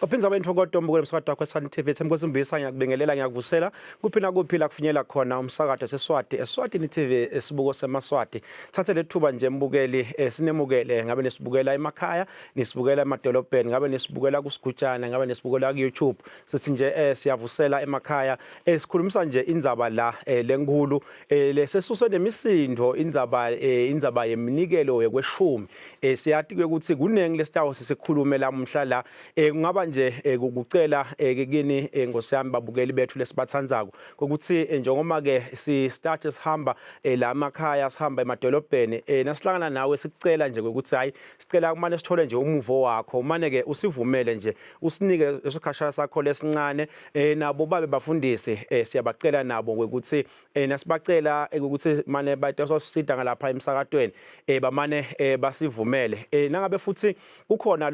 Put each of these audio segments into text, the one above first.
Waphinza abantu kodwa umbukelo umsakazo wakho eSan TV Themkosi Mbisa ngiyakubingelela ngiyakuvusela kuphina kuphila kufinyela khona umsakazo seSwati eSwatini TV esibuko semaswati thathe lethuba nje mbukeli sinemukele ngabe nesibukela emakhaya nisibukela emadolobheni ngabe nesibukela kusigujana ngabe nesibukela ku YouTube sithi nje siyavusela emakhaya sikhulumisa nje indzaba la lenkulu lesesuse nemisindo indzaba yeminikelo yekweshumi siyathi ukuthi kunengi lesitawo sisikhulume lamhla la kungaba nje ukucela kini ngosiyami babukeli bethu lesibathandzako ukuthi njengoma ke si start sihamba la emakhaya sihamba emadolobheni nasihlangana nawe sikucela nje ukuthi hayi sicela kumane sithole nje umuvo wakho umane ke usivumele nje usinike esikhashana sakho lesincane nabo babe bafundisi siyabacela nabo ukuthi nasibacela ukuthi mane bayasosida ngalapha emsakatweni bamane basivumele nangabe futhi kukhona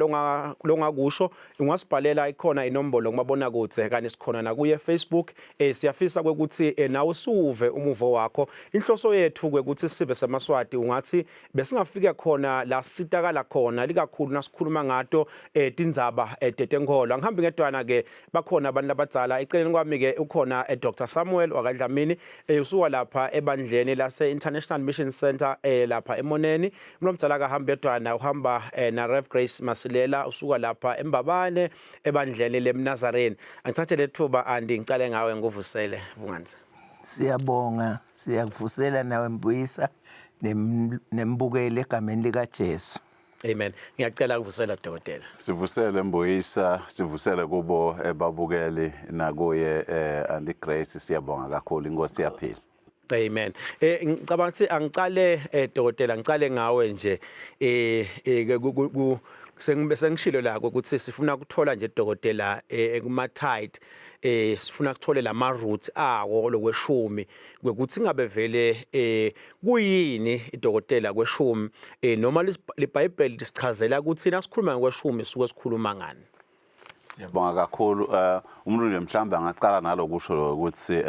longakusho ungasibhalela ikhona inombolo ngibabona kuthi kanye sikhona na kuye Facebook siyafisa ukuthi nawe suve umuvo wakho inhloso yethu ukuthi sive semaswati ungathi besingafika khona la sitakala khona likakhulu nasikhuluma ngato tindzaba tetenkolo angihambi ngedwana ke bakhona abantu abadzala eceleni kwami ke ukhona Dr Samuel wakadlamini usuka lapha ebandleni lase International Mission Center lapha eMoneni umlomdzala kahamba edwana uhamba na Rev Grace Masilela usuka lapha eMbabane ebandleni leMnazarene angithathe lethuba ngicale ngawe nguvusele Vunganze. Siyabonga siyakuvusela nawe Mbuyisa nembukele egameni lika Jesu. Amen. Ngiyacela ukuvusela dokotela. Sivusele Mbuyisa, sivusele kubo babukeli nakuye Andy Grace siyabonga kakhulu inkosi yaphila. Amen. Ngicabanga ukuthi angicale dokotela ngicale ngawe nje sengishilo la ukuthi sifuna ukuthola nje dokotela kuma tight sifuna ukuthola lama roots awo lokweshumi ukuthi ngabe vele kuyini idokotela kweshumi noma leBhayibheli lisichazela ukuthi nasikhuluma ngokweshumi suke sikhuluma ngani. Siyabonga kakhulu umuntu nje mhlawumbe angaqala nalokusho ukuthi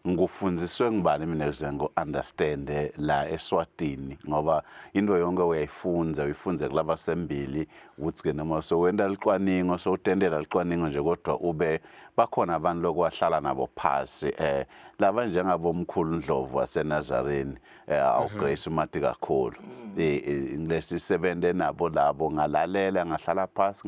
ngufundiswe ngibani mina ukuze understand la eSwatini ngoba into yonke uyifunze kulaba sembili ukuthi ke noma so wenda licwaningo so utendela licwaningo nje kodwa ube bakhona abantu lokwahlala nabo phasi laba njengabomkhulu Ndlovu waseNazarene Grace uMati kakhulu ngilesi 7 nabo labo ngalalela ngahlala phasi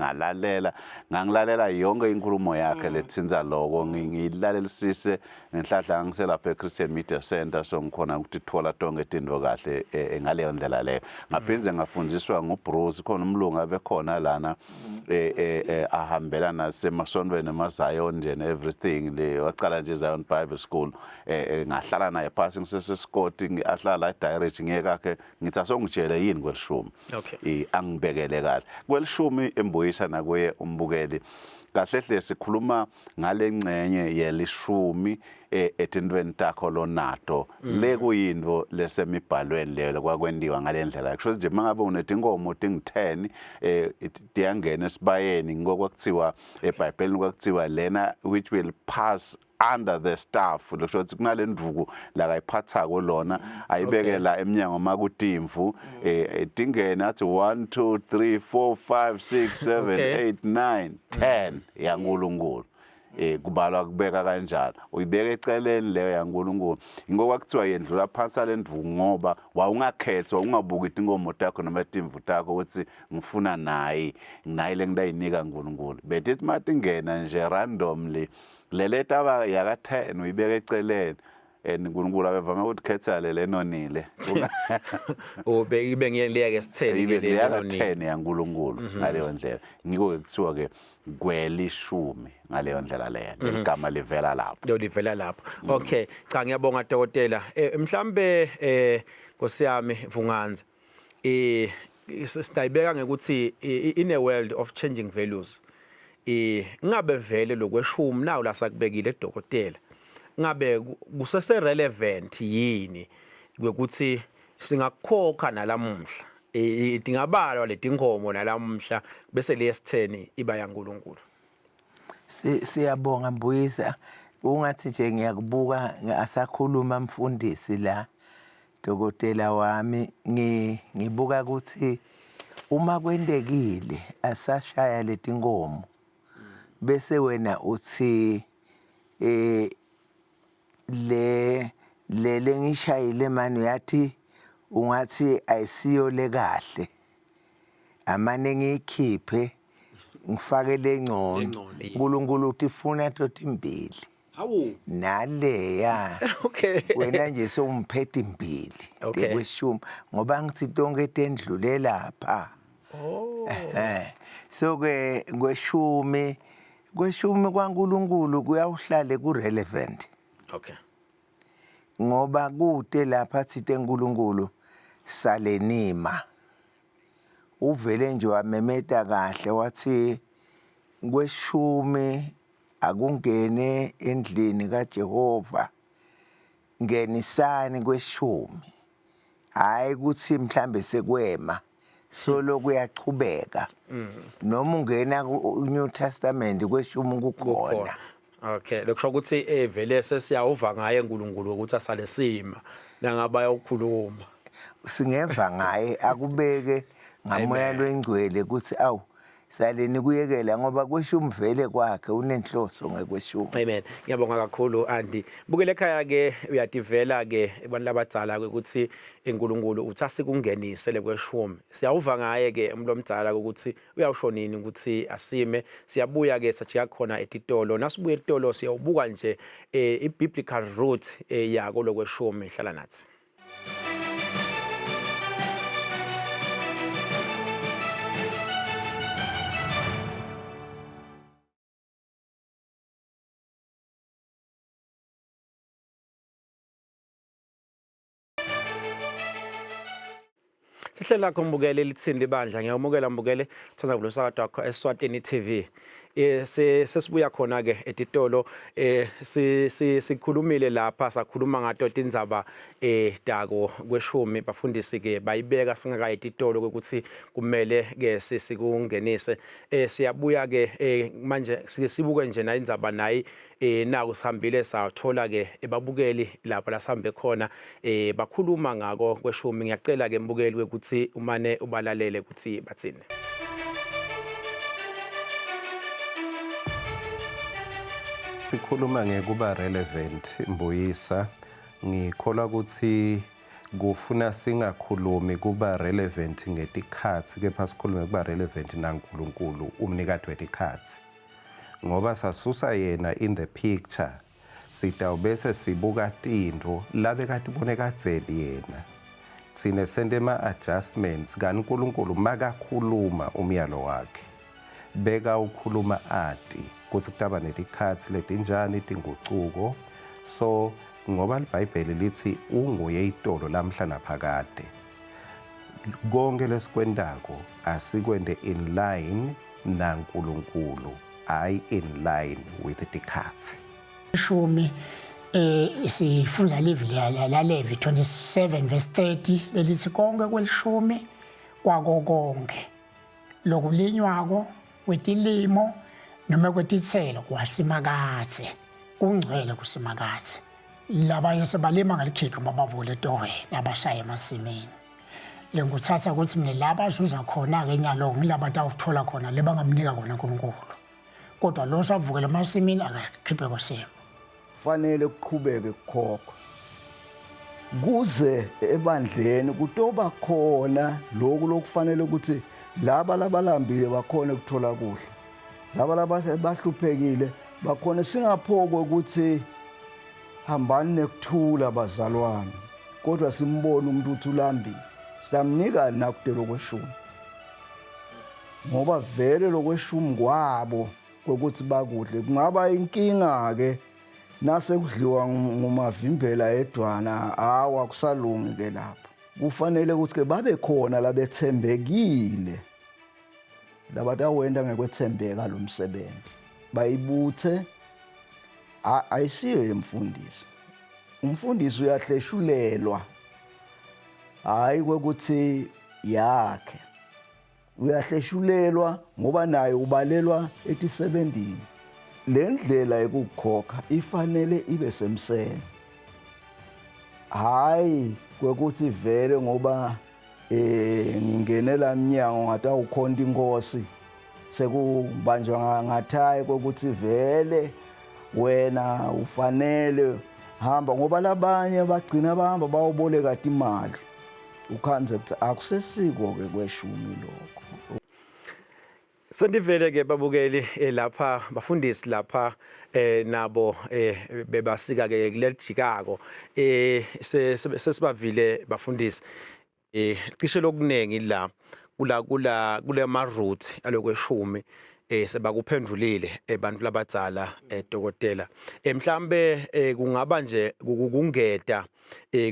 ngangilalela yonke inkulumo yakhe lethinza lokho ngilalelisise ngenhlanhla ngiselapha eChristian Media Center so ngikhona ukuthi thola tonke izinto kahle ngaleyo ndlela leyo ngaphinze ngafundiswa nguBruce khona umlungu abekhona lana ahambela nasemasondweni emaZion nje everything le waqala nje Zion Bible School ngahlala naye phasi ngisesescoti ngiahlala direct ngiyekakhe ngithi asongitshele yini kwelishumi angibekele kahle kwelishumi Embuyisa nakuye umbukeli kahle hle sikhuluma ngalengcenye yelishumi etintweni takho lonato le kuyinto lesemibhalweni leyo kwakwendiwa ngalendlela kusho nje mangabe unetinkomo ting10 tiyangena esibayeni ngokwakuthiwa eBhayibhelini kwakuthiwa lena which will pass under the staff kusho ukuthi kunalendvuku la kayiphathako lona ayibeke la eminyango makutimvu tingena athi 1 2 3 4 5 6 7 8 9 10 yaNkulunkulu kubalwa kubeka kanjalo uyibeka eceleni leyo yaNkulunkulu ngokwakuthiwa yendlula phansi lendvuku ngoba wawungakhethwa ungabuki inkomo takho noma itimvu takho ukuthi ngifuna nayi le ngidayinika uNkulunkulu bethi matingena nje randomly leleta aba yaka10 uyibeka eceleni uNkulunkulu abevama ukuthi khetha lenonile ibe ngiyeleke sitheni le yaka10 yaNkulunkulu ngaleyo ndlela ngiko kuthiwa ke kwelishumi ngaleyo ndlela leyo igama livela lapho livela lapho okay cha ngiyabonga dokotela mhlambe nkosiyami Vunganze sitayibeka ngekuthi in a world of changing values ngabe vele lokweshumi nawo la sakubekile dokotela ngabe kusese relevant yini ukuthi singakhokha nalamhla idingabalwa letinkomo nalamhla bese lesi10 iba yaNkulunkulu. Siyabonga Mbuyisa ungathi nje ngiyakubuka asakhuluma mfundisi la dokotela wami ngibuka ukuthi uma kwendekile asashaya letinkomo bese wena uthi le ngishayile manje uyathi ungathi ayisiyo le kahle amane ngikhiphe ngifake lengcono uNkulunkulu uthi funa tot imbili hawu naleya okay wena nje somphethe imbili kweshumi ngoba ngithi tonke etendlule lapha so ke kweshumi kwaNkulunkulu kuyawuhlale ku relevant okay ngoba kude lapha thithi eNkulunkulu salenima uvele nje wamemeta kahle wathi kweshumi akungene endlini kaJehova ngenisani kweshumi hayi ukuthi mhlambe sekwema solo kuyachubeka noma ungena ku-New Testament kweshumi kukhona okay lokusho ukuthi vele sesiyawuva ngaye uNkulunkulu ukuthi asale sima nangaba yokukhuluma singeva ngaye akubeke ngamoya lwengcwele ukuthi awu saleni kuyekela ngoba kweshumi vele kwakhe unenhloso ngekweshumi amen ngiyabonga kakhulu Andi bukele ekhaya ke uyadivela ke abantu labadzala ukuthi uNkulunkulu uthi asikungenise lekweshumi siyawuva ngaye ke umuntu omdala ukuthi uyawushonini ukuthi asime siyabuya ke sajika khona etitolo nasibuye etitolo siyawubuka nje ibiblical root yako lokweshumi hlala nathi Sihle lakho mbukele lithindi bandla ngiyamukela mbukele thatha vulo sakade wakho eSwatini TV sesibuya khona ke etitolo sikhulumile lapha sakhuluma ngato indzaba dako kweshumi bafundisi ke bayibeka singaka etitolo ukuthi kumele ke sikungenise siyabuya ke manje sibuke nje na indzaba nayi naku sihambile sathola ke ebabukeli lapha lasambe khona bakhuluma ngako kweshumi ngiyacela ke mbukeli ukuthi umane ubalalele ukuthi bathini sikhuluma ngekuba relevant Mbuyisa ngikholwa ukuthi kufuna singakhulumi kuba relevant ngetikhathi kepha sikhulume kuba relevant naNkulunkulu umnikati wetikhathi ngoba sasusa yena in the picture sitawubese sibuka tindro labe kati bonekatseli yena sine sende ma adjustments kaNkulunkulu makakhuluma umyalo wakhe beka ukhuluma ati kuthi kutaba netikhathi letinjani tingucuko so ngoba iBhayibheli lithi unguye itolo lamhla naphakade konke lesikwendako asikwende in line naNkulunkulu I in line with the tikhathi ishumi sifunza live la Levi 27 verse 30 lelithi konke kwelishumi kwako konke lokulinywako kwetilimo noma kwetithelo kwasimakathe kungcwele kusimakathe labanye sebalima ngalikhikha babavule etohe nabashaya emasimini lenguthatha ukuthi mina laba azuza khona ke nyalo ngilaba tawuthola khona lebangamnika khona uNkulunkulu kodwa lo savukela emasimini akakhiphe kwasimo fanele kuqhubeke kukhokha kuze ebandleni kutoba khona lokhu lokufanele ukuthi laba labalambile bakhona ukuthola kuhle laba labahluphekile bakhona singaphokwe ukuthi hambani nekuthula bazalwane kodwa simbone umuntu uthi ulambile samnika nakudelo kweshumi ngoba vele lokweshumi kwabo ukuthi bakudle kungaba inkinga ke nase kudliwa ngumavimbela edwana awa kusalungi ke lapho kufanele ukuthi ke babe khona labethembekile labatawenda ngekwethembeka lo msebenzi bayibuthe ayisiyo yemfundisi umfundisi uyahleshulelwa hayi ukuthi yakhe uyahleshulelwa ngoba naye ubalelwa etisebendini le ndlela yokukhokha ifanele ibe semsene hayi kwekuthi vele ngoba ngingenela iminyango ngata ukhonta inkosi sekubanjwa ngathayi kokuthi vele wena ufanele hamba ngoba labanye bagcina bahamba bayoboleka imali ukhanze ukuthi akusesiko ke kweshumi lokho. Sendivele ke babukeli lapha bafundisi lapha nabo bebasika ke kulejikako sesibavile bafundisi cishe lokunengi la kule ma route alokweshumi sebakuphendulile abantu labadzala dokotela mhlambe kungaba nje kungeta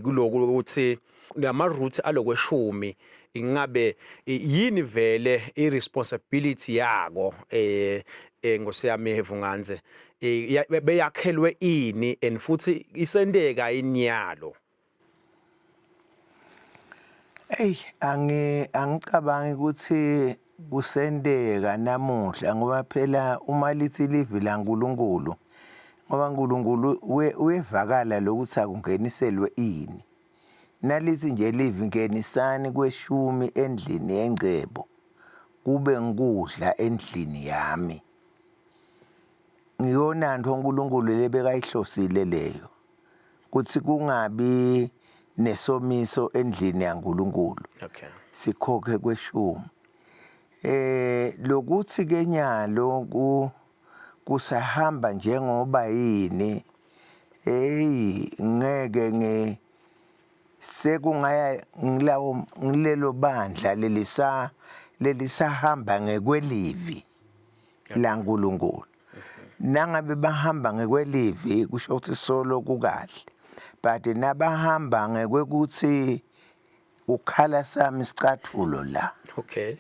kuloku ukuthi lama route alokweshumi ingabe yini vele irresponsibility yako ngosiyami Vunganze beyakhelwe ini and futhi isendeka inyalo. Angicabangi ukuthi kusendeka namuhla ngoba phela uma lithi livi laNkulunkulu ngoba uNkulunkulu uyevakala lokuthi akungeniselwe ini. Nalithi nje livi ngenisani kweshumi endlini yengcebo kube ngikudla endlini yami. Ngiyona nto uNkulunkulu lebekayihlosile leyo kuthi kungabi nesomiso endlini yaNkulunkulu. Okay. Sikhokhe kweshumi. Lokuthi ke nyalo kusahamba njengoba yini ngeke sekungaya ngilelo bandla lelisahamba ngekwelivi laNkulunkulu. Nangabe bahamba ngekwelivi kusho ukuthi solo kukahle. But nabahamba ngekwekuthi ukhala sami isicathulo la. Okay.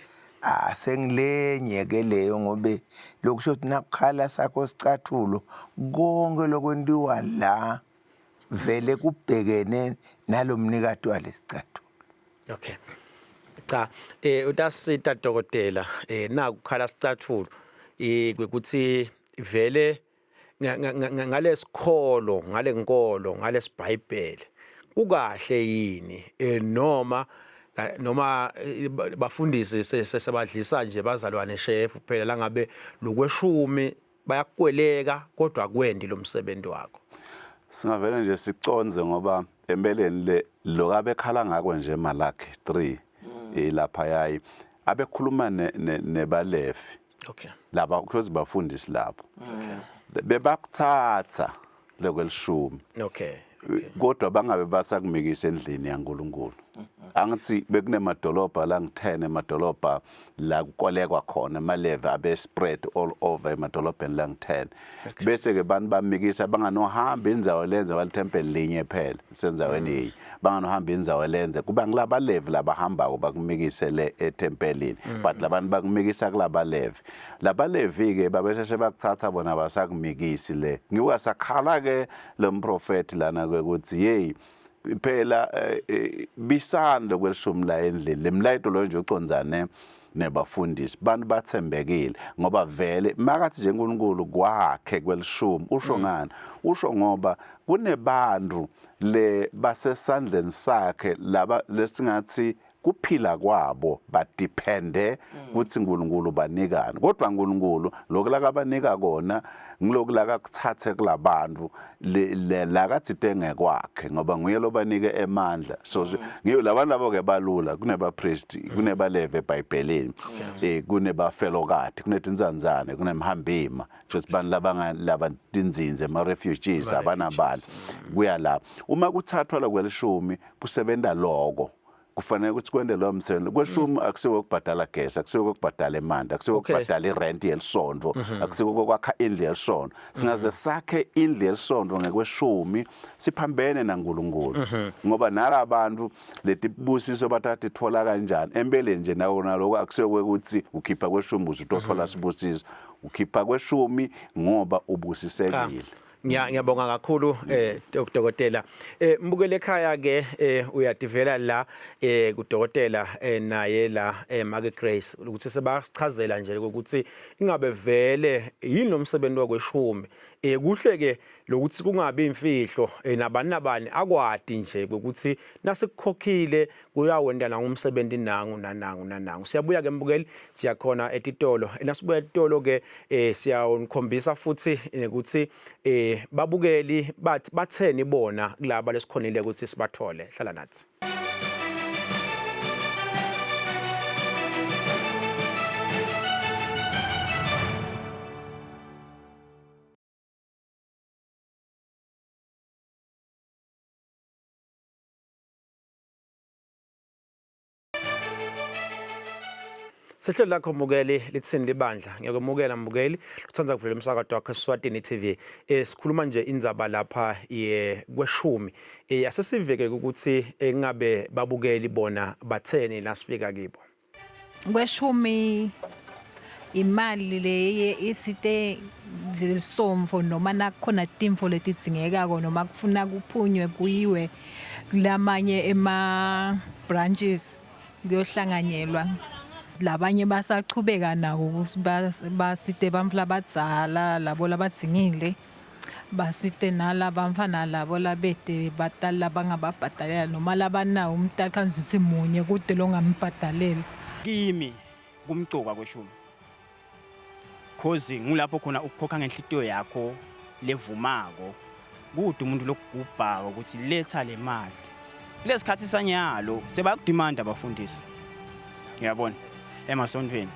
Sengilenye ke leyo ngobe lokusho ukuthi nakukhala sakho isicathulo konke lokwendiwa la vele kubhekene nalomnikati walesicathulo. Okay. Cha utasita dokotela nakukhala isicathulo kwekuthi vele ngalesikholo ngalenkolo ngalesibhayibheli kukahle yini noma bafundisi sesebadlisa nje bazalwane chef phela la ngabe lokweshumi bayakweleka kodwa kwendi lo msebenzi wakho. Singavele nje siconze ngoba empeleni lokabe khala ngakho nje Malaki 3 lapha yayi abekhuluma nebalefi. Okay. Laba because bafundisi lapho. Okay. Bebakuthatha lokwelishumi. Okay. Kodwa bangabe basakumikisa endlini yaNkulunkulu. Angithi bekunemadolobha la ngi10 emadolobha la kukolekwa khona emaleve abe spread all over emadolobheni la ngi10. Bese ke bantu bamikisa banganohamba indzawo lenze walithempeli linye phela senzaweni yi. Banganohamba indzawo lenze kuba ngilaba leve labahamba bakumikise le etempelini but labantu bakumikisa kulaba leve. Laba leve ke babese bakuthatha bona basakumikisi le. Ngiwa sakhala ke lo mprofeti lana ukuthi hey phela bisanda kwelishumi la endlini lemlayito lo nje ucondzane nebafundisi bantu bathembekile ngoba vele makathi nje uNkulunkulu kwakhe kwelishumi usho ngani usho ngoba kunebantu le basesandleni sakhe laba lesingathi kuphila kwabo badepende ukuthi uNkulunkulu banikani kodwa uNkulunkulu lokulaka abanika kona ngilokulaka kuthathe kulabantu la kathidenge kwakhe ngoba nguye lobanike emandla so ngiyo labantu labo ke balula kuneba priest kunebaleve eBhayibhelini kunebafelokati kunetinzanzane kunemhambima just bani laba tinzinze ama refugees abanabani kuya la uma kuthathwa la kwelishumi kusebenta lokho kufanele ukuthi kwende lo msebenzi kweshumi akusiwe ukubhadala gas akusiwe ukubhadala imanda akusiwe ukubhadala irent yelisondvo akusiwe ukwakha indlu yelisondvo singaze sakhe indlu yelisondvo ngekweshumi siphambene naNkulunkulu ngoba nalabantu letibusiso bathatha ithola kanjani empeleni nje nawo naloko akusiwe ukuthi ukhipha kweshumi uzothola sibusiso ukhipha kweshumi ngoba ubusisekile. Ngiyabonga kakhulu dokotela. Mbukele ekhaya ke uyadivela la kudokotela naye la Make Grace ukuthi sebasichazela nje ukuthi ingabe vele yini lo msebenzi wakweshumi. Kuhle ke lokuthi kungabi imfihlo nabani akwadi nje ukuthi nasikukhokhile kuyawenda na umsebenzi nangu. Siyabuya ke mbukeli siyakhona etitolo. Nasibuya etitolo ke siyawonkhombisa futhi ukuthi babukeli batheni bona kulaba lesikhonile ukuthi sibathole. Hlala nathi. Sehlelo lakho mbukeli lithini libandla ngiyakumukela mbukeli uthanza kuvela umsakazo wakho eSwatini TV sikhuluma nje indzaba lapha kweshumi asesiveke ukuthi engabe babukeli bona batheni lasifika kibo kweshumi imali le isite zesomfo noma nakhona timfo letidingekako noma kufuna kuphunywe kuyiwe kulamanye ema branches kuyohlanganyelwa labanye basachubeka nako ukuthi basite bamfla badzala labo labadzingile basite nalabamfana labo labede batala bangababhadalela noma labanawo umntaka kanzuthi munye kude longambhadalela kimi kumcuka kweshumi cause ngulapho khona ukukhokha ngenhlitiyo yakho levumako kude umuntu lokugubhaka ukuthi letha le mali lesikhathi sanyalo sebakudimanda abafundisi ngiyabona emasontweni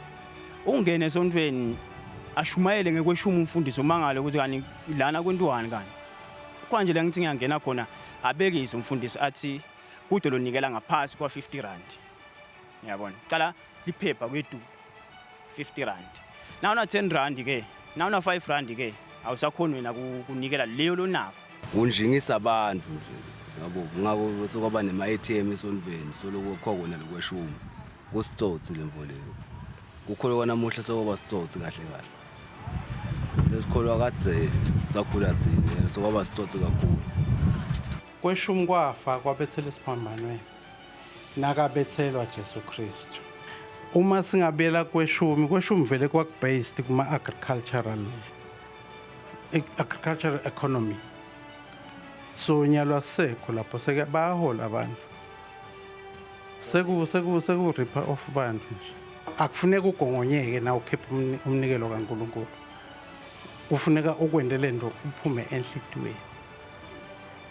ungene esontweni ashumayele ngekweshuma umfundisi omangalo ukuthi kani lana kwentwani kani kwanje la ngithi ngiyangena khona abekise umfundisi athi kude lonikela ngaphasi kwa 50 rand ngiyabona cala liphepha kwethu 50 rand nawu na 10 rand ke nawu na 5 rand ke awusakhona wena kunikela leyo lonako unjingisa abantu nje yabo ngako sokuba nema ATM esontweni solokukhona lokweshuma kusitsotsi lemvoleyo kukholwa namuhla sokuba sitsotsi kahle lesikholwa kadze sakhula thina sokuba sitsotsi kakhulu kweshumi kwafa kwabethela isiphambanweni nakabethelwa Jesu Kristu uma singabela kweshumi vele kwakubased kuma agricultural economy so nyalwa sekho lapho seke bahola abantu seku ripper off bantu nje akufuneka ugongonyeke na ukhipha umnikelo kaNkuluNkulu kufuneka ukwendele into uphume enhlitweni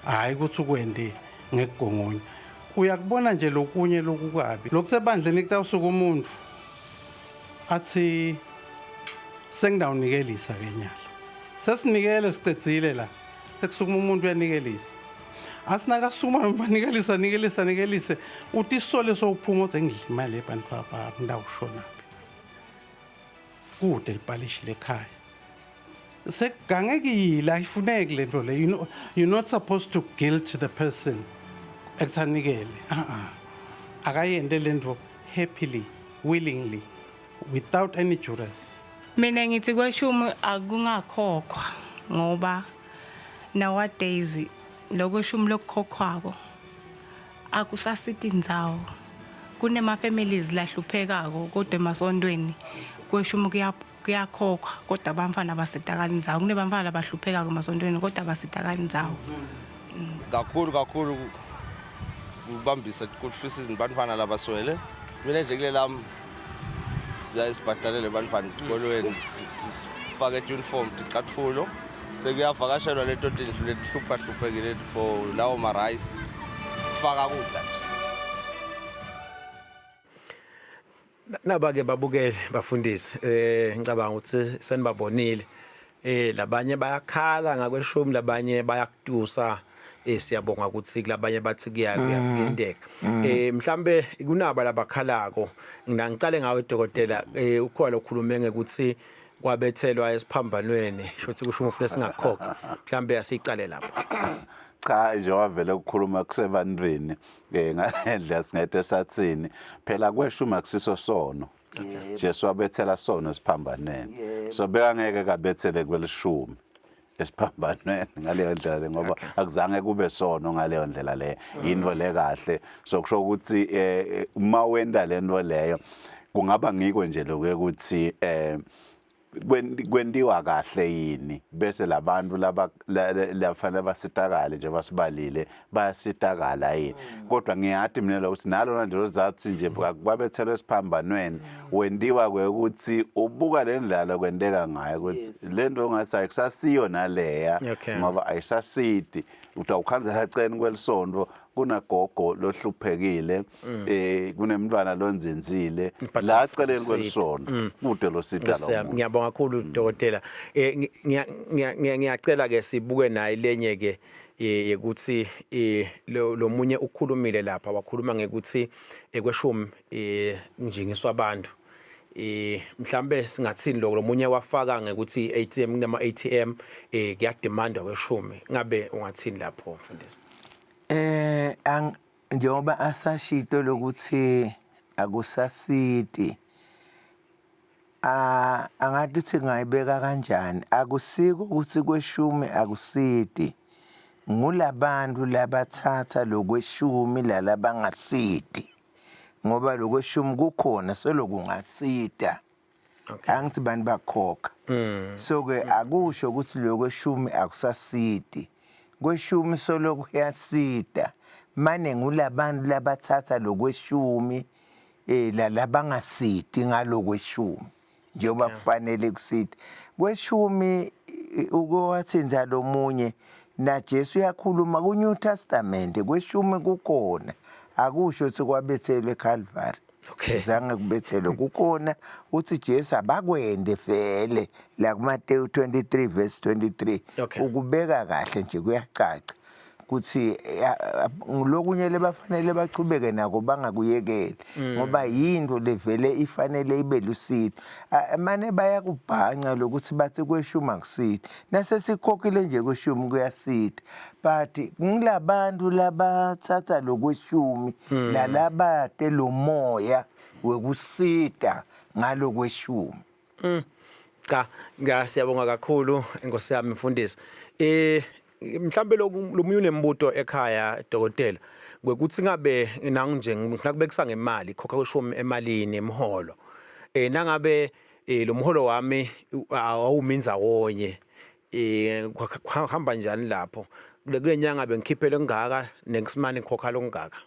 hayi ukuthi ukwende ngekugongonya uyakubona nje lokunye lokukabi lokusebandleni kutawusuka umuntu athi sengidawunikelisa kenyala sesinikele sicedzile la sekusukuma umuntu uyanikelisa asinaka suma nikelise uthi isole sophuma uthi ngidla imali ebantu baba ndawushona kude libhalishi lekhaya sekugangekile ayifuneki lento le you're not supposed to guilt the person ekuthanikele akayende lento happily willingly without any duress mina ngithi kweshumi akungakhokhwa ngoba nowadays lokweshumi lokukhokhwako akusasithi indzawo kunema families lahluphekako kodwa emasontweni kweshumi kuyakhokhwa kodwa abamfana basitakala indzawo kunebamfana abahluphekako emasontweni kodwa basitakala indzawo kakhulu kubambisa kuhlisa bantwana labaswele mina nje kulelam siyasibhadalele bantwana tikolweni sifake uniform tiqatfulo sekuyavakashelwa lento indlu lehluphekile for lawo ma rice faka kudla nje nabake babukele bafundisi ngicabanga ukuthi senibabonile labanye bayakhala ngakweshumi labanye bayakutusa siyabonga ukuthi kulabanye bathi kuyendeka mhlambe kunaba labakhalako ngicale ngawe dokotela ukhola lokhulume ngekuthi kwabethelwa esiphambanweni shothi kusho umfuna singakhokha mhlambe asicale lapha cha nje wavele ukukhuluma kusebantwini ngendlela singethe sathini phela kweshuma kusiso sono Jesu wabethela sona esiphambaneni so beka ngeke kabethele kwelishumi esiphambanweni ngaleyo ndlela le ngoba akuzange kube sono ngaleyo ndlela le into le kahle so kusho ukuthi uma wenda lento leyo kungaba ngiko nje lokho ukuthi kwendiwa kahle yini bese labantu lafanele basitakale nje basibalile bayasitakala yini kodwa ngiyathi mina ukuthi nalo nje uzathi nje babethelwe esiphambanweni wendiwa kwekuthi ubuka le ndlela kwendeka ngayo ukuthi lento ongathi ayikusasiyo naleya ngoba ayisasidi utawukhanzela cene kwelisondo kunagogo lohluphekile kunemntwana lonzinzile la celeni kwelisondo kude lo sida lo ngiyabonga kakhulu dokotela ngiyacela ke sibuke naye lenye ke ukuthi lo munye ukhulumile lapha wakhuluma ngekuthi ekweshumi njingiswa abantu mhlambe singathini lo munye wafaka ngekuthi ATM nama ATM kuyademanda kweshumi ngabe ungathini lapho mfundisi njengoba asashito lokuthi akusasidi angathi uthi ngayibeka kanjani akusiko ukuthi kweshumi akusidi ngulabantu labathatha lokweshumi lalabangasidi ngoba lokweshumi kukhona selokungasida angithi bani bakhokha so ke akusho ukuthi lokweshumi akusasidi kweshumi solo kuyasida mane ngulabantu labathatha lokweshumi lalabangasidi ngalokweshumi njengoba kufanele kusidi kweshumi ukwathi njalo munye na Jesu yakhuluma ku New Testament kweshumi kukhona akusho ukuthi kwabethelwe eCalvary zange kubethelwe kukhona uthi Jesu abakwende vele la kuMateyu 23 verse 23 ukubeka kahle nje kuyacaca ukuthi lokunye lebafanele bachubeke nako bangakuyekeli ngoba yinto levele ifanele ibe lusidi manje bayakubhanga lokuthi bathi kweshuma kusidi nase sikhokhile nje kweshumi kuyasida but ngilabantu labathatha lokweshumi lalabate lo moya wekusida ngalokweshumi cha ngiyasiyabonga kakhulu inkosi yami mfundisi mhlambe lomunye unembuto ekhaya dokotela kwekuthi ngabe nanginje ngikube kusangemali khokha kweshumi emalini emholo nangabe lo mholo wami awuminza wonye hamba njani lapho kule nyanga bengikhiphele ngaka next month ngikhokha lokungaka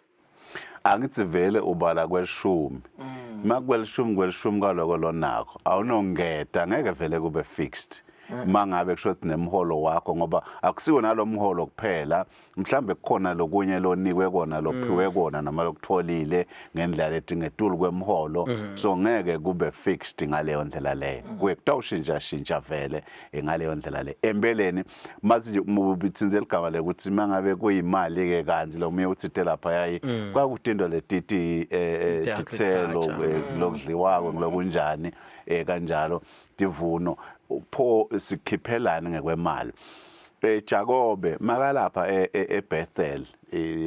angithi vele ubala kweshumi makwelishumi kaloko lonakho awunongeda ngeke vele kube fixed mangabe kushothi nemholo wakho ngoba akusiwo nalomholo kuphela mhlambe kukhona lokunye lonikwe kona lophiwe kona noma lokutholile ngendlela etingetulu kwemholo so ngeke kube fixed ngaleyo ndlela leyo kutawushintsha vele ngaleyo ndlela le empeleni mathi mubitsinze ligama lekuthi mangabe kuyimali ke kanzi lo muye uthite lapha yayi kwakutinto letiti tithelo lokudliwako ngokunjani kanjalo divuno pho sikhiphelana ngekwemali Jacobe makalapha eBethel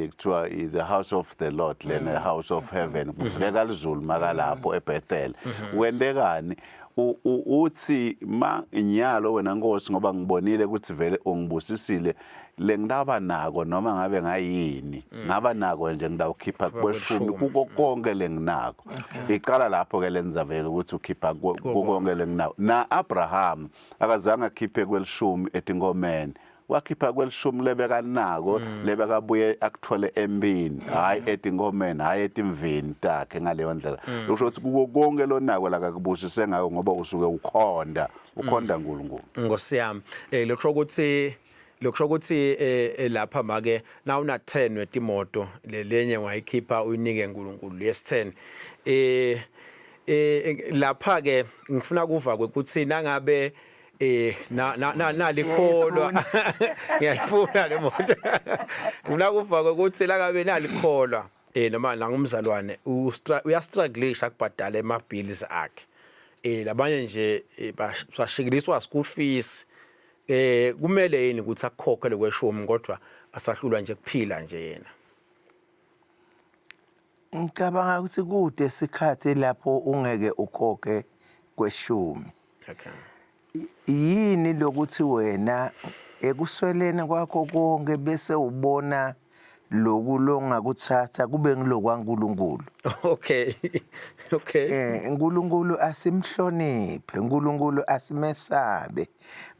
kuthiwa is the house of the Lord lena house of heaven kuvuleka lizulu makalapho eBethel wendekani uthi ma inyalo wena Nkosi ngoba ngibonile ukuthi vele ungibusisile lengidaba nako noma ngabe ngayini ngaba nako nje ngidawukhipha kweshumi kuko konke lenginako iqala lapho ke lenzaveke ukuthi ukhipha konke lenginako na Abraham akazange akhiphe kwelishumi etingomeni wakhipha kwelishumi lebeka nako lebeka buye akuthole empini hayi etingomeni hayi etimvini takhe ngaleyo ndlela ukusho ukuthi kuko konke lonako la kakubusise ngako ngoba usuke ukhonda uNkulunkulu Nkosi yami lokusho ukuthi lapha make na una 10 wetimoto lenye wayikhipha uyinike uNkulunkulu yes10 lapha ke ngifuna kuva ukuthi nangabe nalikholwa ngiyafuna le moto ngifuna kuva ukuthi la ngabe nalikholwa noma ngumzalwane uyastruggleisha kubhadala emabills akhe labanye nje basashikiliswa school fees kumele yini ukuthi akukhokhele kweshumi kodwa asahlulwa nje kuphila nje yena ngicabanga ukuthi kude isikhathi lapho ungeke ukhokhe kweshumi yini lokuthi wena ekusweleni kwakho konke bese ubona loku longakuthatha kube ngilokwaNkulunkulu. Okay. uNkulunkulu asimhloniphe, uNkulunkulu asimesabe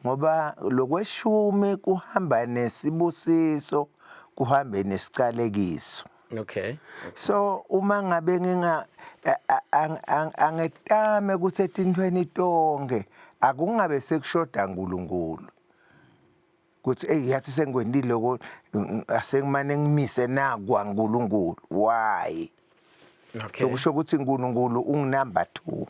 ngoba lokweshumi kuhamba nesibusiso, kuhambe nesicalekiso. Okay. So uma ngabe angetame ukuthi etintweni tonke akungabe sekushoda uNkulunkulu. Kuthi yathi sengikwendile lokho asengimane ngimise nakwaNkulunkulu. Why? Okay. Okusho ukuthi uNkulunkulu unginumber 2.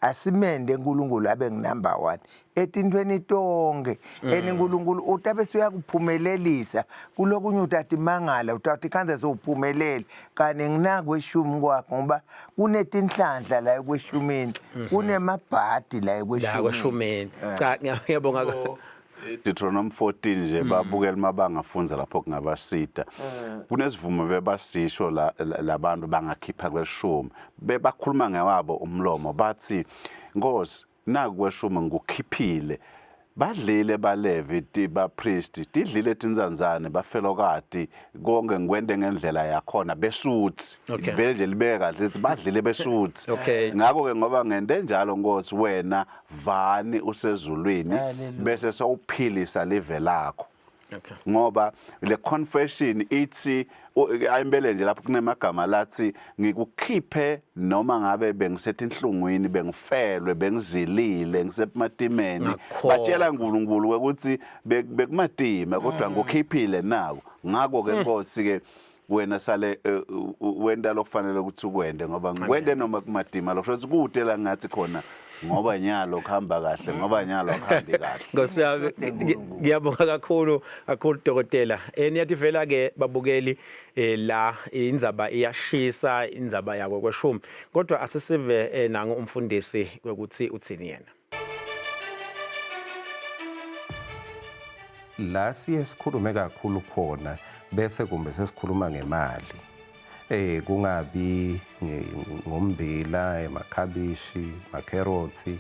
Asimende uNkulunkulu abe nginumber 1 etintweni tonke. uNkulunkulu utabe suyakuphumelelisa kulokunye utathi mangala utathi kanze sowuphumelele kane nginakweshumi kwakho ngoba kunetinhlanhla la ekweshumini kunemabhadi la ekweshumini. Cha ngiyabonga. Deuteronomy 14 nje babukela mabangafunza lapho kungabasida. Kunesivumo bebasisho labantu bangakhipha kweshumi. Bebakhuluma ngewabo umlomo bathi Nkosi nakweshumi ngikukhiphile. Badlile baLevi bapriest tidlile tinzanzane bafelokati konke ngikwende ngendlela yakhona besuthi. Vele nje libeke kahle lithi badlile besuthi. Ngakho ke ngoba ngende njalo Nkosi wena vani usezulwini bese sowuphilisa live lakho. Ngoba le confession ithi ayimbele nje lapho kunemagama lathi ngikukhiphe noma ngabe bengisethe inhlungwini bengifelwe bengizilile ngisematimeni batshela uNkulunkulu ukuthi bekumatima kodwa ngikukhiphile nawo. Ngakho ke Nkosi ke wena sale wenda lokufanele ukuthi ukwende ngoba ngikwende noma kumadima lokho shothi kudela ngathi khona ngoba nyalo kuhamba kahle ngoba nyalo akuhambi kahle. Ngosiyami ngiyabonga kakhulu dokotela. Niyathi vela ke babukeli la indzaba iyashisa indzaba yabo kweshumi kodwa asisive nangu umfundisi ukuthi uthini yena. La siyesikhulume kakhulu khona bese kumbe sesikhuluma ngemali. Kungabi ngombila, emakhabishi, makherotsi.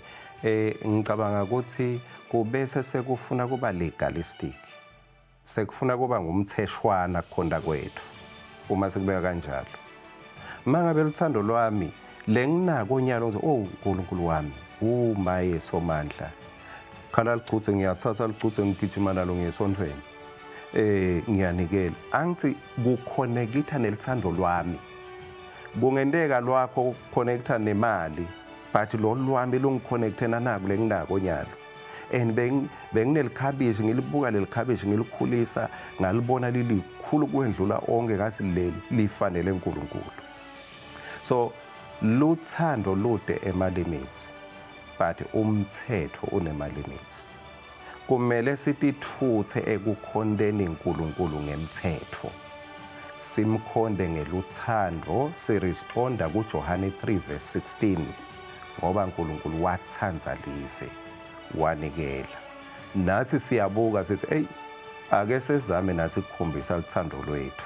Ngicabanga ukuthi kubese sekufuna kuba legalistic. Sekufuna kuba ngumtheshwana kukhonda kwethu. Uma sikubeka kanjalo. Mangabe luthando lwami lenginako onyalo ngithi uNkulunkulu wami, umaye somandla. Khala lichuthe ngiyathatha lichuthe ngigijima nalo ngesontweni. Ngiyanikela angithi kuconnecta nelithando lwami kungendeka lwakho ukuconnecta nemali but lo lwami lungiconnectena nako lenginako nyalo and benginelikhabishi ngilibuka lelikhabishi ngilikhulisa ngalibona lilikhulu kwendlula onke ngathi leli lifanele uNkulunkulu. So luthando lude ema limits but umthetho unema limits. Kumele sitithuthe ekukhondeni uNkulunkulu ngemthetho. Simkhonde ngeluthando, siresponda kuJohane 3:16 ngoba uNkulunkulu wathanza live wanikela. Nathi siyabuka sithi ake sezame nathi ukukhombisa uthando lwethu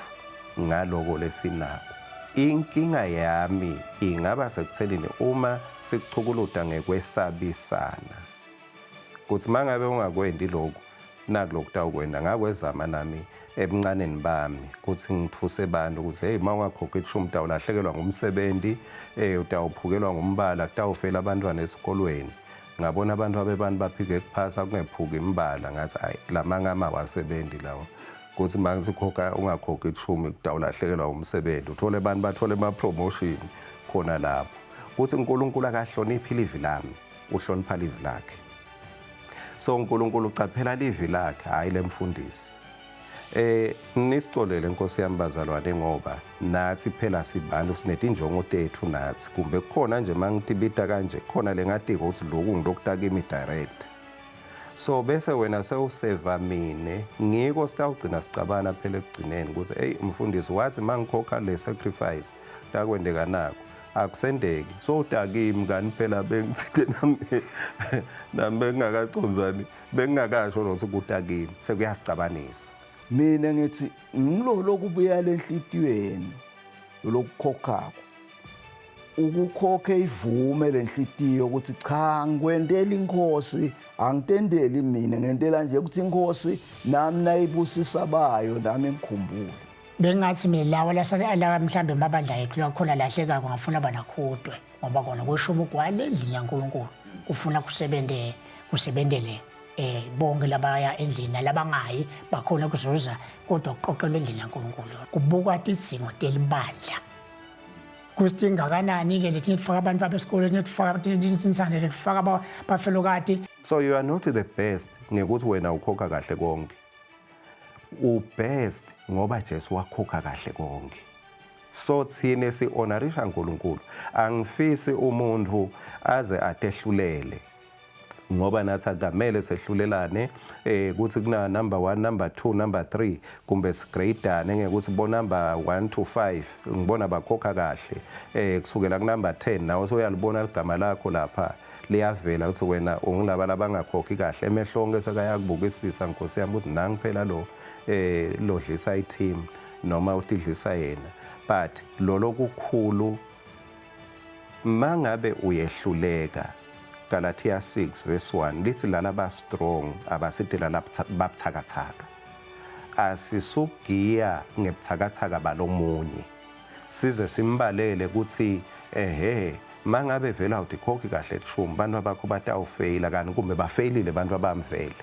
ngaloko lesinako. Inkinga yami ingaba sekuthelini uma sikuchukuluda ngekwesabisana. Kuthi mangabe ungakwendi lokho nakulokhu tawukwenda ngakwezama nami ebuncaneni bami kuthi ngithuse abantu ukuthi mawungakhokha ishumi utawulahlekelwa ngumsebenzi utawuphukelwa ngumbala kutawufela abantwana esikolweni. Ngabona abantu abebantu baphike kuphasa kungephuka imbala ngathi lamangama wasebenzi lawo kuthi manje khokha ungakhokha ishumi utawulahlekelwa umsebenzi uthole abantu bathole ama promotion khona lapho. Kuthi uNkulunkulu akahloniphi livi lami uhlonipha livi lakhe. So uNkulunkulu ucaphela livi lakhe hayi lemfundisi. Nisixolele Nkosi yami bazalwane ngoba nathi phela sibantu sinetinjongo tethu nathi kumbe kukhona nje mangitibita kanje khona lengadika ukuthi lokhu ngilokutaka imi direct. So bese wena sewuseva mine ngiko sitawugcina sicabana phela ekugcineni ukuthi mfundisi wathi mangikhokha le sacrifice takwendeka nako akusendeki so utakimi kani phela bengithithe nami bengakaconzani bengakasho nokuthi kutakimi sekuyazicabanisa. Mina ngithi ngilo lokubuya lenhlitiyweni lokukhokhako ukukhokha ivume lenhlitiyo ukuthi cha ngikwentela inkosi angitendeli mina ngentela nje ukuthi inkosi nami nayibusisa bayo nami ngikhumbule. Bengathi mina lawa la mhlambe amabandla ethu lakhona lahlekako ngafuna banakhudwe ngoba kona kweshuma ugwale endlini yaNkulunkulu kufuna kusebendele bonke labaya endlini nalabangayi bakhona kuzuza kodwa kuqoqelwe endlini yaNkulunkulu kubukwa tidzingo telibandla kusidinga kanani ke lethi nifaka abantu abesikole nifaka insane nifaka abafelokati. So you are not the best ngekuthi wena ukhokha kahle konke. U-best ngoba Jesu wakhokha kahle konke. So thina si-honorisha uNkulunkulu angifisi umuntu aze atehlulele ngoba nathi akamele sehlulelane ukuthi kuna number 1 number 2 number 3 kumbe sigradane ngekuthi bo number 1 to 5 ngibona bakhokha kahle kusukela ku number 10 nawe soyalibona igama lakho lapha liyavela ukuthi wena ungilaba labangakhokhi kahle emehlonke sekayakubukisisa Nkosi yami ukuthi nangi phela lo dlisa i-team noma utidlisa yena but lolo kukhulu mangabe uyehluleka. Galatia 6 verse 1 lithi lana ba strong abasithi lana babuthakathaka asisugiya ngebuthakathaka balomunye size simbalele ukuthi mangabe vela awudikhokhi kahle lishumi bantu abakho batawufeyila kanti kumbe bafeyilile bantu abamvele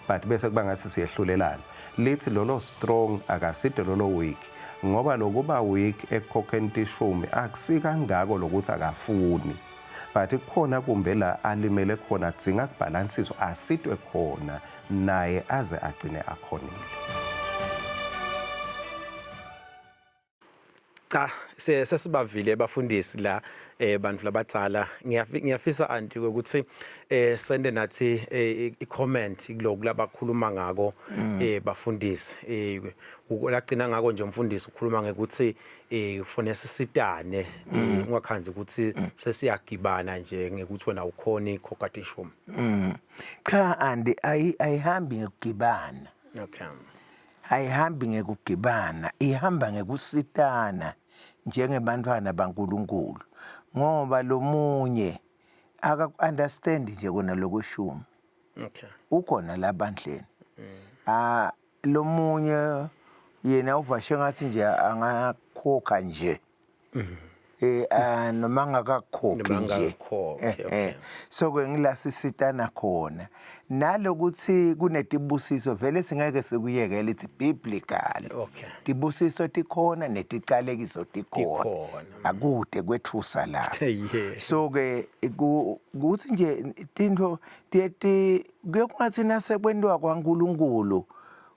but bese kuba ngathi siyehlulelana lithi lolo strong akaside lolo weak ngoba lokuba weak ekukhokheni ishumi akusika ngako lokuthi akafuni but khona kumbe la alimele khona adzinga kubhalansiswa asitwe khona naye aze agcine akhonile. Cha sesibavile abafundisi la bantu labadala ngiyafisa anti ukuthi sende nathi i-comment kuloku labakhuluma ngako bafundisi ulagcina ngako nje umfundisi ukhuluma ngekuthi kufanele sisitane ungakhanzi ukuthi sesiyagibana nje ngekuthi wena ukhona ikhokati ishumi. Cha andi ayihambi ngekugibana. Okay. Ayihambi ngekugibana ihamba ngekusitana njengebantwana baNkulunkulu ngoba lo munye aka-understand nje kona lokushuma. Okay. Ukhona labandleni. Lo munye yena uvashe ngathi nje angakhokha nje. Noma ngakakhokhi nje. So kwengila sisitana khona nalokuthi kunetibusiso vele singeke sikuyekela ithi biblical. Okay. Tibusiso tikhona neticalekiso tikhona akude kwethusa la. So ke ukuthi nje tinto kuyokungathi nasekwentiwa kwaNkulunkulu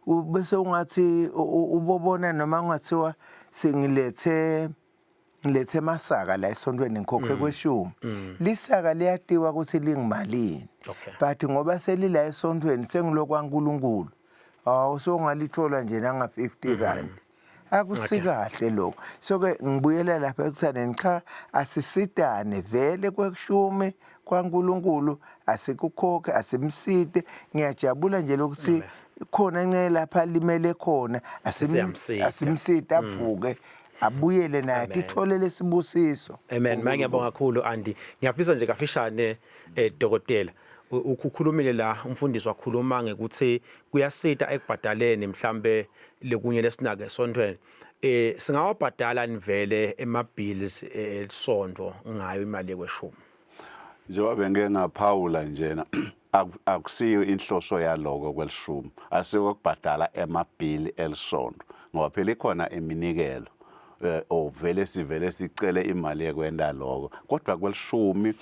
bese ungathi ubobona noma ungathiwa singilethe masaka la esontweni ngikhokhe kweshumi lisaka liyatiwa ukuthi lingimalini but ngoba selila esontweni sengilokwaNkulunkulu usongalithola nje nanga 50 rand akusikahle lokho. So ke ngibuyela lapha ekuthaneni cha asisitane vele kweshumi kwaNkulunkulu asikukhokhe asimside ngiyajabula nje lokuthi khona ngeke lapha limele khona asimside avuke abuyele naye tithole lesibusiso. Amen. Ngiyabonga kakhulu Andi. Ngiyafisa nje kafishane dokotela ukukhulumile la umfundisi wakhuluma ngekuthi kuyasita ekubhadaleni mhlambe lekunye lesinake esontweni. Singawabhadala nivele ema-bills elisonto ngayo imali yekweshumi. Njengoba bengeke ngaphawula njena akusiyo inhloso yaloko kwelishumi asikokubhadala ema-bill elisonto ngoba phela ikhona eminikelo ovele sivele sicele imali yekwenda lokho kodwa kwelishumi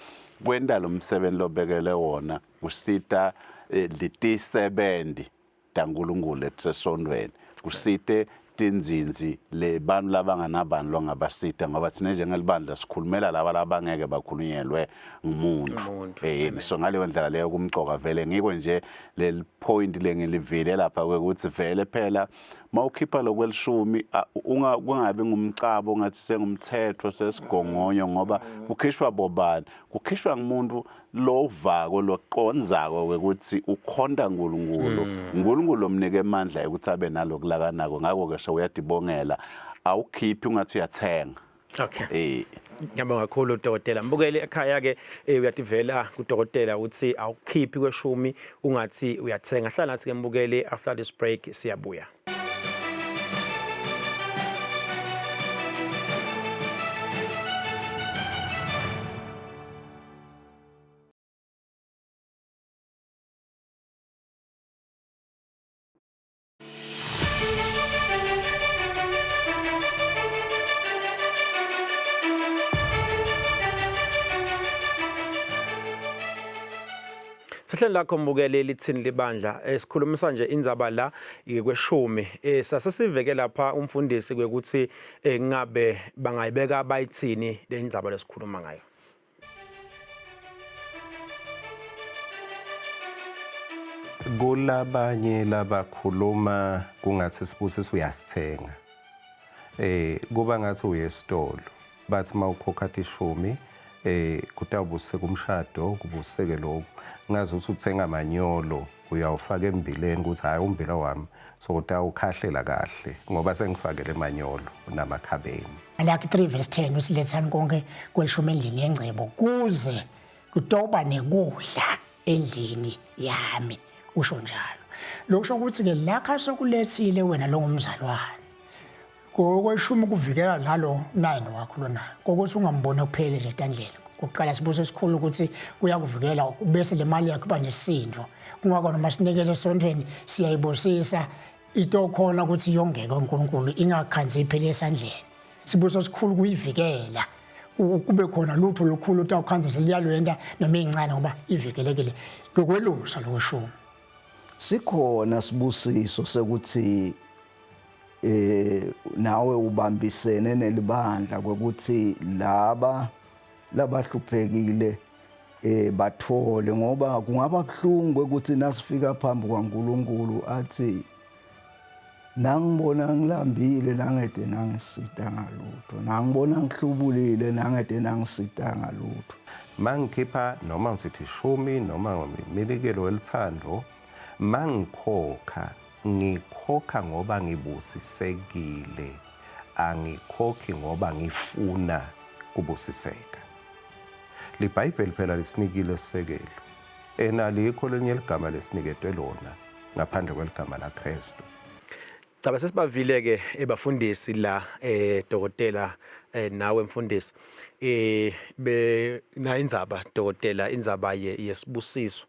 kwenda lo msebenzi lobekele wona kusita liti-70 taNkulunkulu etsesontweni kusite tinzinzi le bantu labanganabani longabasita ngoba thina njengelibandla sikhulumela laba labangeke bakhulunyelwe ngumuntu so ngaleyo ndlela leyo kumcoka vele ngikho nje le point lengilivile lapha ukuthi vele phela mawukhipha lokwelishumi kungabe ngumcabo ngathi sengumthetho sesigongonyo ngoba kukhishwa bobani kukhishwa ngumuntu lovako loqonzako ukuthi ukhonda uNkulunkulu omnike amandla ukuthi abe nalokulakanako ngako ke uyadibongela awukhiphi ungathi uyathenga Okay. Ngiyabonga kakhulu udokotela. Mbukeli ekhaya ke uyativela kudokotela uthi awukhiphi kweshumi ungathi uyathenga. Hlala nathi ke mbukeli after this break siyabuya. Sihleli lakho mbukeli lithini libandla sikhulumisa nje indzaba la kweshumi sasesiveke lapha umfundisi kwekuthi ngabe bangayibeka bayithini le indzaba lesikhuluma ngayo. Kulabanye labakhuluma kungathi Sibusiso uyasithenga. Kuba ngathi uyesitolo bathi mawukhokha ishumi kutawubuse kumshado kubuseke lokho ngazi ukuthi uthenga amanyolo uyawufaka embileni ukuthi hayi umbila wami so utawukhahlela kahle ngoba sengifakele emanyolo namakhabeni. Like 3 verse 10 usilethani konke kwelishumi endlini yengcebo kuze kutoba nekudla endlini yami usho njalo. Lokusho ukuthi ke lakha sokulethile wena lo ngumzalwane. Kweshumi kuvikela lalo 9 wakho lona ukuthi ungambona kuphela nje tandlela. Kuqala sibuzo esikhulu ukuthi kuyakuvikela bese le mali yakho banesindvo. Kungakho noma sinikele esontweni siyayibosisa into khona ukuthi yongeke uNkulunkulu ingakhanzi iphele esandleni. Sibuzo esikhulu kuyivikela kube khona lutho lukhulu utawukhanza seliyalwenda noma incane ngoba ivikelekile lokwelusa lokweshumi. Sikhona Sibusiso sekuthi nawe ubambisene nelibandla kwekuthi labahluphekile bathole ngoba kungaba kuhlungu ukuthi nasifika phambi kwaNkulunkulu athi nangibona ngilambile nangede nangisita ngalutho nangibona ngihlubulile nangede nangisita ngalutho. Mangikhipha noma usithi ishumi noma iminikelo welithando mangikhokha ngikhokha ngoba ngibusisekile angikhokhi ngoba ngifuna kubusiseka. LiBhayibheli phela lisinikile isekelo enalikho lenye ligama lesiniketwe lona ngaphandle kweligama laKristu. Cha sesibavile ke ebafundisi la dokotela nawe mfundisi na indzaba dokotela indzaba yesibusiso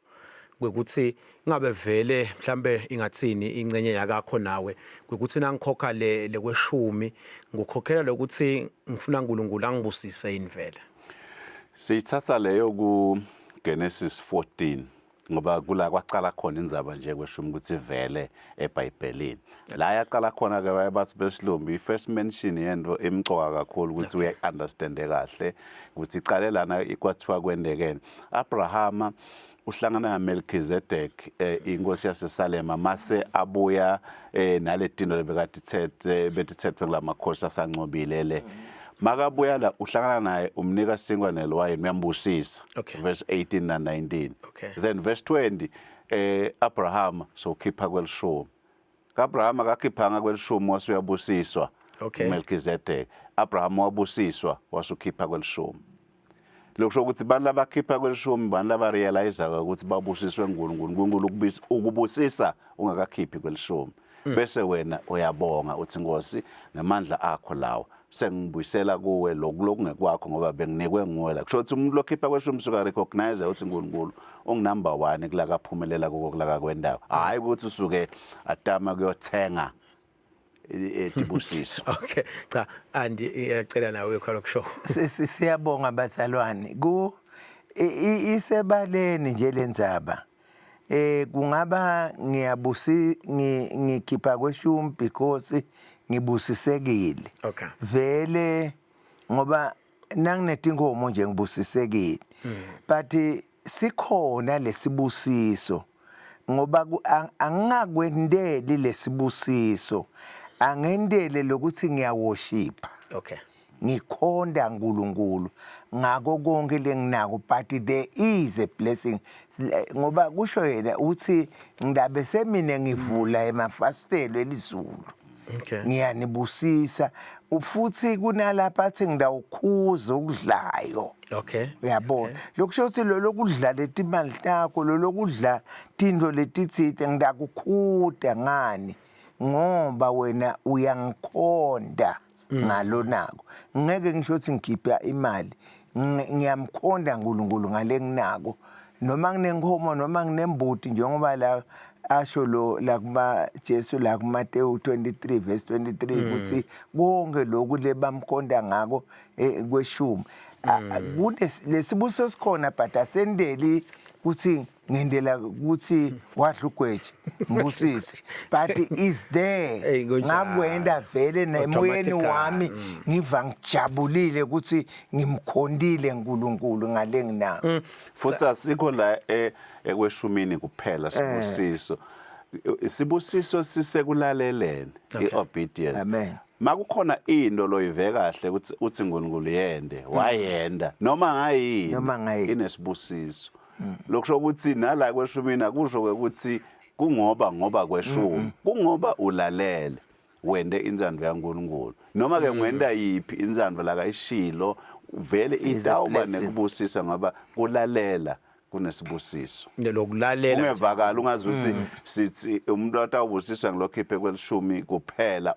kwekuthi ngabe vele mhlambe ingathini ingcenye yakho nawe kwekuthi nangikhokha le kweshumi ngikhokhela lokuthi ngifuna uNkulunkulu angibusise invele. Siyithatha leyo ku Genesis 14 ngoba kula kwaqala khona indzaba nje kweshumi ukuthi vele eBhayibhelini. La yaqala khona ke bathi besilumbi first mention yento emcoka kakhulu ukuthi uya understand kahle ukuthi iqale lana ikwathiwa kwendekene. Abrahama uhlangana naMelchizedek inkosi yaseSalema mase abuya naledino lebekade bethethwe kulamakhosi asancobile le. Makabuya la uhlangana naye umnika singwa nelwayini uyambusisa verse 18 na 19. Then verse 20 Abraham so khipha kwelishumi. Abraham akakhipha kwelishumi wasuyabusiswa Melchizedek. Abraham wabusiswa wasukhipha kwelishumi. Lokusho ukuthi abantu labakhipha kwelishumi abantu laba realize ukuthi babusiswe nguNkulunkulu ukubusisa ungakakhiphi kwelishumi. Bese wena uyabonga uthi Nkosi namandla akho lawo sengibuyisela kuwe lokungekwakho ngoba benginikwe nguwe la. Kusho ukuthi umuntu lokhipha kweshumi suka recognize ukuthi uNkulunkulu ongunumber 1 kulakaphumelela kulaka kwendawo. Hayi ukuthi usuke atama kuyothenga etibusiso. Okay. Cha andi iyacela nawe ukho kusho. Siyabonga bazalwane ku isebaleni nje lenzaba. Kungaba ngikhipha kweshumi because ngibusisekile. Okay. Vele ngoba nanginetinkomo nje ngibusisekile. But sikhona lesibusiso ngoba angakwendeli lesibusiso angendele lokuthi ngiyaworship. Okay. Ngikhonda uNkulunkulu ngako konke lenginako but there is a blessing ngoba kusho yena uthi ngidabe semine ngivula emafastelo elizulu Okay. ngiyanibusisa futhi kunalapha athi ngidawukhuza okudlayo. Okay. Uyabona lokusho ukuthi lokudla letimali takho lokudla tinto letitsite ngidakukhuda ngani ngoba wena uyangikhonda ngalo nako ngeke ngisho ukuthi ngikhipha imali ngiyamkhonda uNkulunkulu ngale nginako noma nginenkomo noma nginembuti njengoba la asho lo la kuma Jesu la kuMateyu 23 verse 23 ukuthi konke lokhu lebamkhonda ngako kweshumi lesibuso sikhona but asendeli ukuthi ngendela ukuthi wadla ugweje ngibusisi but is there ngakwenda vele nemoyeni wami ngiva ngijabulile ukuthi ngimkhondile uNkulunkulu ngale nginako futhi asikho la ekweshumini kuphela sibusiso isibusiso sisekulaleleni iobedience amen makukhona into loyive kahle ukuthi uNkulunkulu yende wayenda noma ngayini inesibusiso lokusho ukuthi nala kweshumini akusho ukuthi kungoba kweshumi kungoba ulalele wende inzandvo yaNkulunkulu noma ke ngwenda yipi inzandvo la kayishilo vele idawuba nekubusisa ngoba kulalela kunesibusiso lokulalela ungevakala ungazi ukuthi sithi umuntu atawubusiswa ngilokhiphe kwelishumi kuphela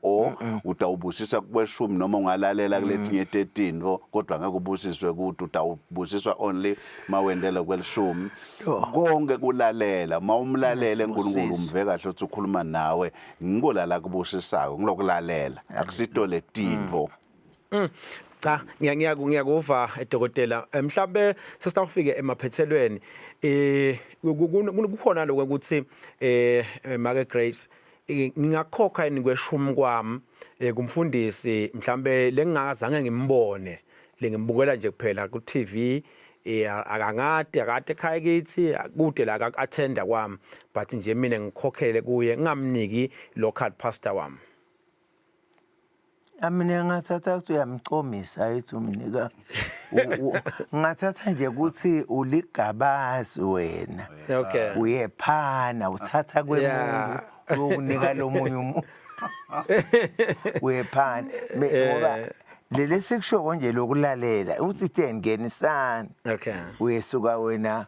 utawubusiswa kweshumi noma ungalalela kuletinye 13 kodwa ngeke ubusiswe ukuthi utawubusiswa only mawendele kwelishumi konke kulalela mawumlalele uNkulunkulu umve kahle ukuthi ukhuluma nawe ngikolala kubusisayo ngilokulalela akusito letinvo cha ngiyakuva edokotela mhlambe sesitawufike emaphethelweni kukhona lokho ukuthi Mother Grace ngingakhokha yini kweshumi kwami kumfundisi mhlambe lengingazange ngimbone lengibukela nje kuphela ku TV akangade ekhaya kithi kude la attenda kwami but nje mina ngikhokhele kuye ngingamniki local pastor wami Amina ngathatha ukuthi uyamcomisa ethi umnika ngathatha nje ukuthi uligabazi wena okay uyephana uthatha kwemuntu uyokunika lomunye umuntu uyephana ngoba leli sikusho konje lokulalela uthi tengenisana okay uyesuka wena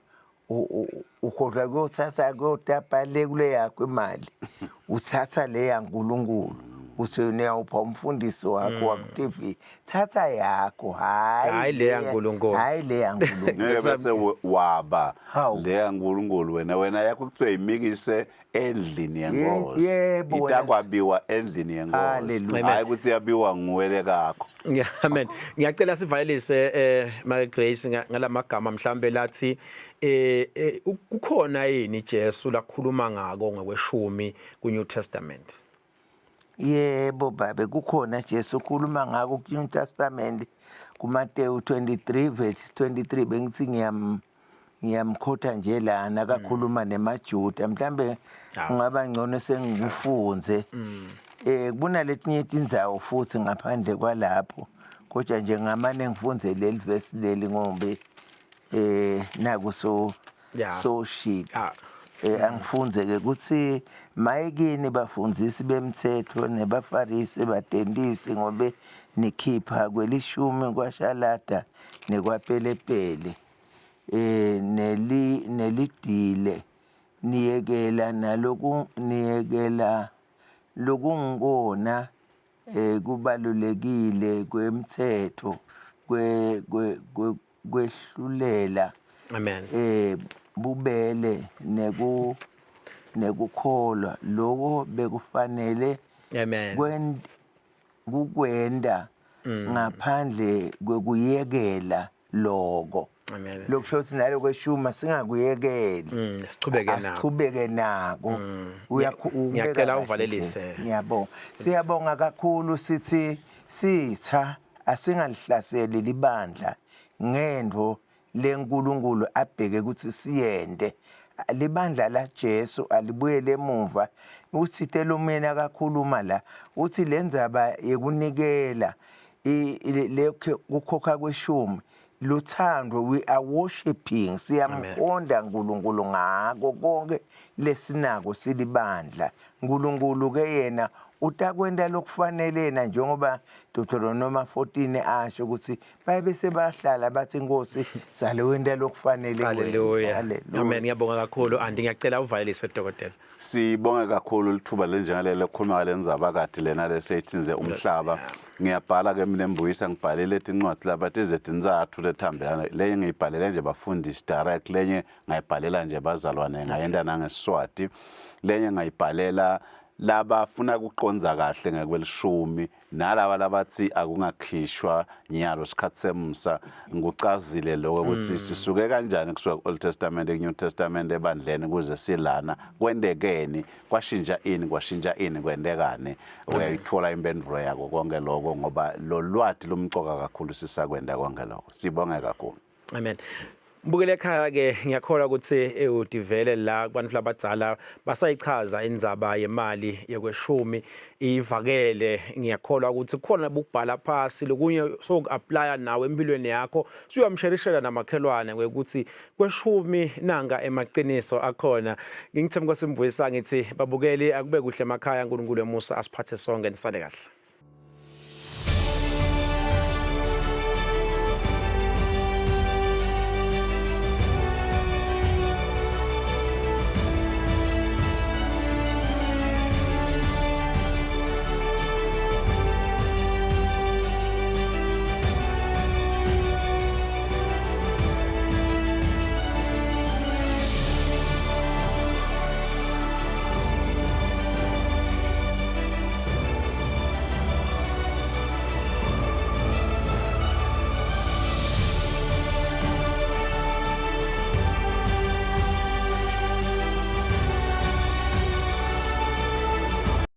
ukhohlwa kuyothatha kuyotapale kule yakho imali uthatha le yaNkulunkulu usene upha umfundisi wakho wa TV thatha yakho hayi le yaNkulunkulu hayi le yaNkulunkulu ngeke bese waba le yaNkulunkulu wena yakho kuthiwe imikise endlini yenkosi itakwabiwa endlini yenkosi hayi ukuthi yabiwa nguwele kakho amen ngiyacela sivalelise Mother Grace ngalamagama mhlambe lathi kukhona yini Jesu lakhuluma ngako ngokweshumi ku New Testament yebo babe kukhona Jesu ukhuluma ngako ku New Testament kuMateyu 23 verse 23 bengithi ngiyamkhotha nje lana akakhuluma nemaJuda mhlambe ungaba ngcono sengikufunze kunaletinye indzawo futhi ngaphandle kwalapho kodwa nje ngamane ngifunze leli verse leli ngombe naku so shit angifunze ke ukuthi mayekini bafundzisi bemthetho nebafarisi badendisi ngobe nikhipha kwelishumi kwashalada nekwapelepele nelidile niyekela naloku niyekela lokungona kubalulekile kwemthetho kwehlulela amen bubele nekukholwa lokho bekufanele amen kukwenda ngaphandle kwekuyekela lokho amen lokusho ukuthi nalo kweshuma singakuyekeli sichubeke nako ngiyacela uvalelise ngiyabonga siyabonga kakhulu sithi sitha asingalihlaseli libandla ngendo leNkulunkulu abheke ukuthi siyende libandla la Jesu alibuyele emuva uthi telomena akakhuluma la uthi lenzaba yekunikela kukhokha kweshumi luthando we are worshiping siyamkhonda uNkulunkulu ngako konke lesinako silibandla uNkulunkulu ke yena utakwenda lokufanele na njengoba Deuteronomy 14 asho ukuthi baye sebahlala bathi Nkosi sale wenda lokufanele. Haleluya. Amen. Ngiyabonga kakhulu andi ngiyacela uvalelise dokotela. Sibonge kakhulu lithuba lenjengalelo ukukhuluma ngalendzaba kade lena leseyithinze umhlaba. Ngiyabhala ke mina Mbuyisa ngibhalele incwadi labathi ezethinzathu lethambelana lenye ngiyibhalele nje bafundisi direct lenye ngayibhalela nje bazalwane ngayenda nangeSiswati lenye ngayibhalela laba funa ukuqonza kahle ngekwelishumi nalaba labathi akungakhishwa nyalo isikhathi semsa ngucazile lokho ukuthi sisuke kanjani kusuka ku-Old Testament ku-New Testament ebandleni kuze silana kwendekeni kwashintsha ini kwendekane uyayithola impendulo yakho konke lokho ngoba lo lwati lomcoka kakhulu sisakwenda konke lokho sibonge kakhulu. Amen. Mbukele ekhaya ke ngiyakholwa ukuthi udivele la kubantu labadzala basayichaza indzaba yemali yekweshumi ivakele ngiyakholwa ukuthi kukhona bukubhala phasi lokunye soku-applya nawe empilweni yakho suyamsherishela namakhelwane ukuthi kweshumi nanga emaqiniso akhona. Ngingithemba Nkosi Mbuyisa ngithi babukeli akube kuhle emakhaya uNkulunkulu emusa asiphathe sonke nisale kahle.